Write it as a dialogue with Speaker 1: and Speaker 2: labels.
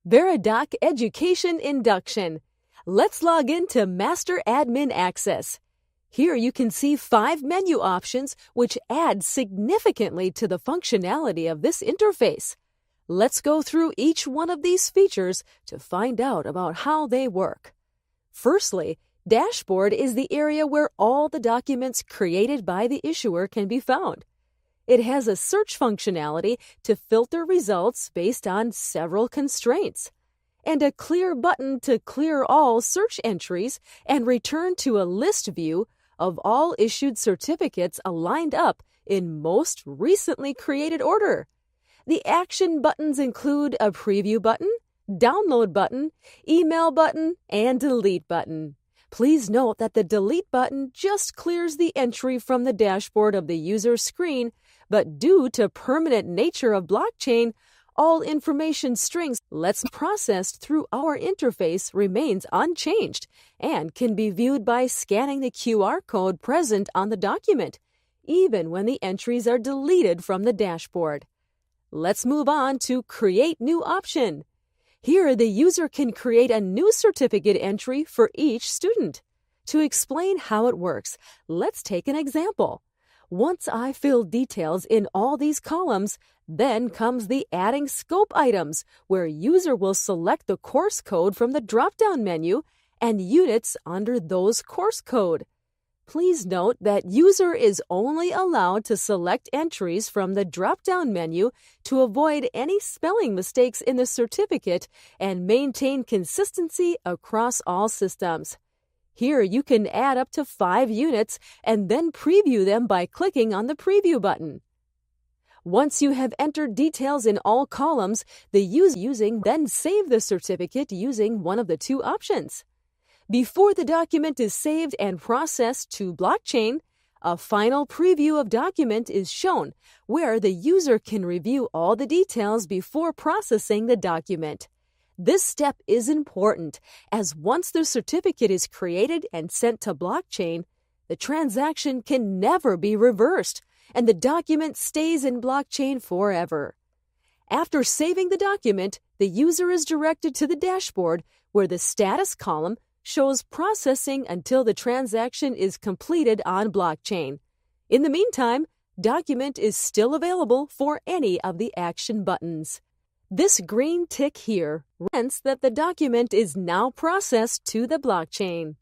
Speaker 1: VeriDoc Education Induction. Let's log into Master Admin Access. Here you can see 5 menu options which add significantly to the functionality of this interface. Let's go through each one of these features to find out about how they work. Firstly, Dashboard is the area where all the documents created by the issuer can be found. It has a search functionality to filter results based on several constraints, and a clear button to clear all search entries and return to a list view of all issued certificates aligned up in most recently created order. The action buttons include a preview button, download button, email button, and delete button. Please note that the delete button just clears the entry from the dashboard of the user screen, but due to permanent nature of blockchain, all information strings processed through our interface remains unchanged and can be viewed by scanning the QR code present on the document, even when the entries are deleted from the dashboard. Let's move on to Create New option. Here, the user can create a new certificate entry for each student. To explain how it works, let's take an example. Once I fill details in all these columns, then comes the Adding Scope items, where user will select the course code from the drop-down menu and units under those course code. Please note that user is only allowed to select entries from the drop-down menu to avoid any spelling mistakes in the certificate and maintain consistency across all systems. Here you can add up to 5 units and then preview them by clicking on the preview button. Once you have entered details in all columns, the user then save the certificate using one of the 2 options. Before the document is saved and processed to blockchain, a final preview of document is shown where the user can review all the details before processing the document. This step is important, as once the certificate is created and sent to blockchain, the transaction can never be reversed, and the document stays in blockchain forever. After saving the document, the user is directed to the dashboard, where the status column shows processing until the transaction is completed on blockchain. In the meantime, document is still available for any of the action buttons. This green tick here represents that the document is now processed to the blockchain.